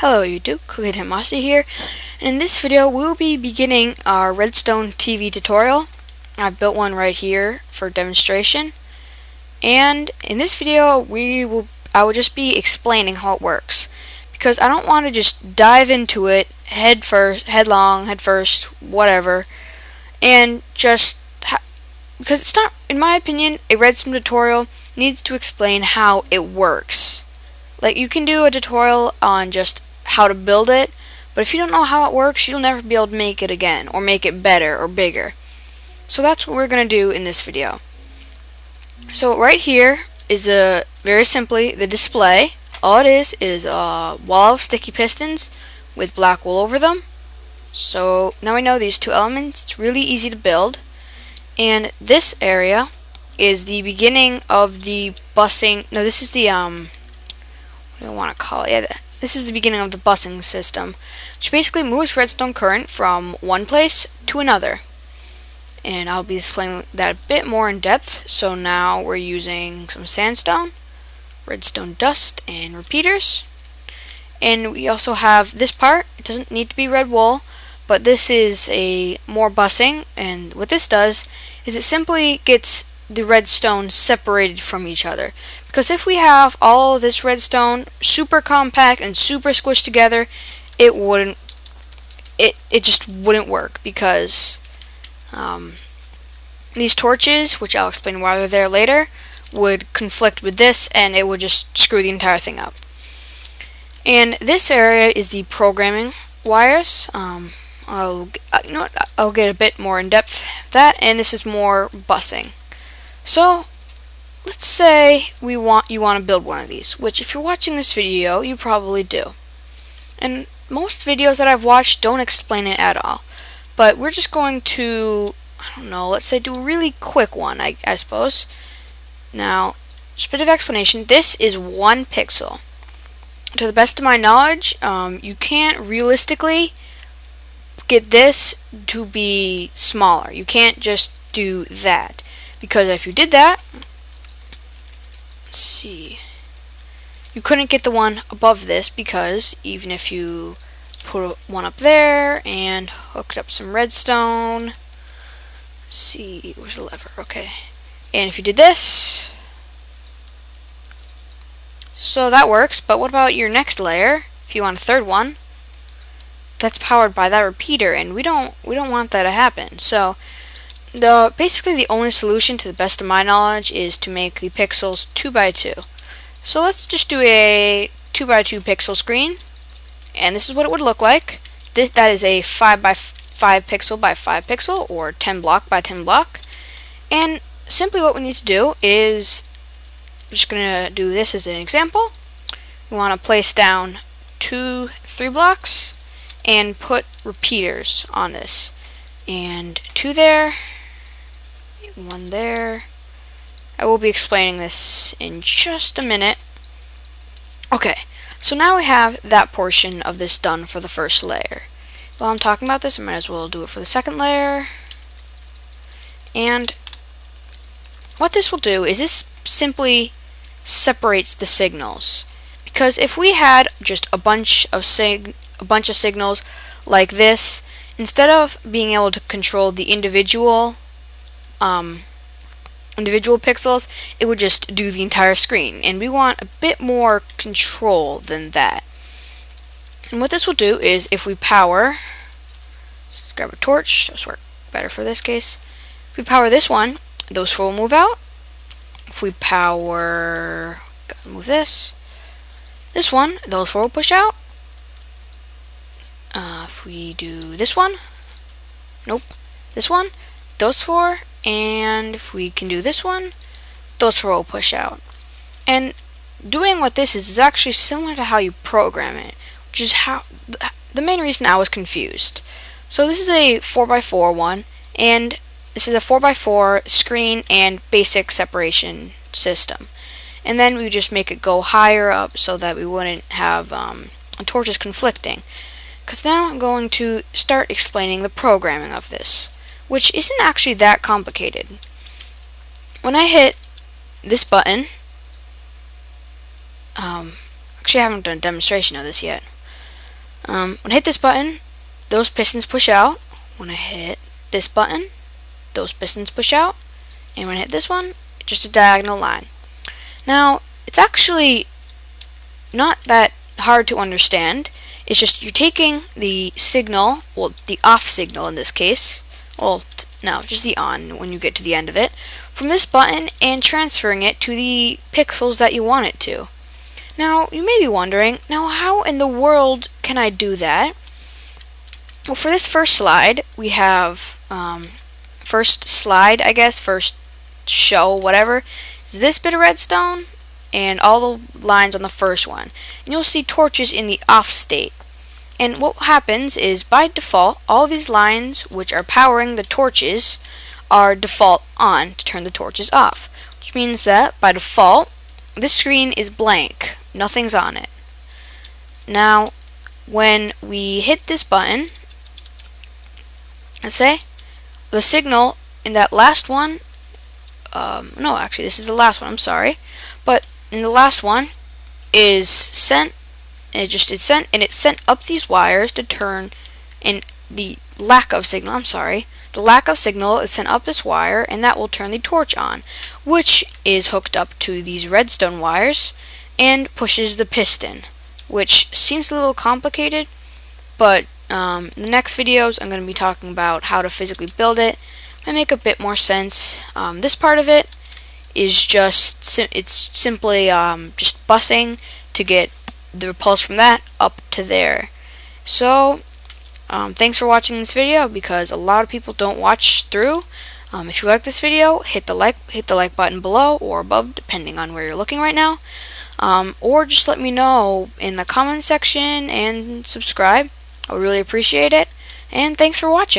Hello YouTube, Cookie10Mossy here, and in this video we'll be beginning our Redstone TV tutorial. I've built one right here for demonstration, and in this video I will just be explaining how it works, because I don't want to just dive into it head first, whatever, and just because it's not, in my opinion, a Redstone tutorial needs to explain how it works. Like, you can do a tutorial on just how to build it, but if you don't know how it works, you'll never be able to make it again, or make it better, or bigger. So that's what we're going to do in this video. So right here is very simply the display. All it is a wall of sticky pistons with black wool over them. So now we know these two elements. It's really easy to build. And this area is the beginning of the busing. No, this is the I want to call it. Yeah, this is the beginning of the busing system, which basically moves redstone current from one place to another. And I'll be explaining that a bit more in depth. So now we're using some sandstone, redstone dust, and repeaters. And we also have this part. It doesn't need to be red wool, but this is a more busing. And what this does is it simply gets the redstone separated from each other. Because if we have all of this redstone super compact and super squished together, it just wouldn't work, because these torches, which I'll explain why they're there later, would conflict with this, and it would just screw the entire thing up. And this area is the programming wires. I'll get a bit more in depth with that, and this is more busing. So let's say you want to build one of these, which if you're watching this video, you probably do. And most videos that I've watched don't explain it at all. But we're just going to, I don't know, let's say do a really quick one, I suppose. Now, just a bit of explanation. This is 1 pixel. To the best of my knowledge, you can't realistically get this to be smaller. You can't just do that. Because if you did that, let's see, you couldn't get the one above this, because even if you put one up there and hooked up some redstone, let's see, where's the lever? Okay. And if you did this, so that works. But what about your next layer? If you want a third one, that's powered by that repeater, and we don't want that to happen. So basically the only solution, to the best of my knowledge, is to make the pixels 2x2. So let's just do a 2x2 pixel screen, and this is what it would look like. That is a 5x5 pixel by 5 pixel, or 10 block by 10 block. And simply what we need to do is, I'm just gonna do this as an example. We want to place down 2 3 blocks and put repeaters on this, and 2 there, 1 there. I will be explaining this in just a minute. Okay, so now we have that portion of this done for the first layer. While I'm talking about this, I might as well do it for the second layer. And what this will do is this simply separates the signals. Because if we had just a bunch of signals like this, instead of being able to control the individual pixels, it would just do the entire screen, and we want a bit more control than that. And what this will do is, if we power, let's grab a torch, this work better for this case. If we power this one, those 4 will move out. If we power, gotta move this one, those 4 will push out. If we do this one, nope, this one, those 4, and if we can do this one, those 4 will push out. And doing what this is actually similar to how you program it, which is how the main reason I was confused. So this is a 4x4 one, and this is a 4x4 screen and basic separation system. And then we just make it go higher up so that we wouldn't have torches conflicting. Because now I'm going to start explaining the programming of this, which isn't actually that complicated. When I hit this button, actually I haven't done a demonstration of this yet. When I hit this button, those pistons push out. When I hit this button, those pistons push out. And when I hit this one, just a diagonal line. Now, it's actually not that hard to understand. It's just you're taking the signal, well, the off signal in this case, well, no, just the on when you get to the end of it, from this button and transferring it to the pixels that you want it to. Now, you may be wondering, now how in the world can I do that? Well, for this first slide, we have, first show, whatever, is this bit of redstone and all the lines on the first one. And you'll see torches in the off state. And what happens is, by default, all these lines which are powering the torches are default on to turn the torches off. Which means that, by default, this screen is blank. Nothing's on it. Now, when we hit this button, let's say, the signal in that last one, no, actually, this is the last one, I'm sorry. But in the last one is sent, and it sent up these wires to turn, and the lack of signal is sent up this wire, and that will turn the torch on, which is hooked up to these redstone wires and pushes the piston, which seems a little complicated, but in the next videos I'm going to be talking about how to physically build it and make a bit more sense. This part of it is just simply just busing to get the repulse from that up to there. So thanks for watching this video, because a lot of people don't watch through. If you like this video, hit the like button below or above, depending on where you're looking right now. Or just let me know in the comment section and subscribe. I would really appreciate it. And thanks for watching.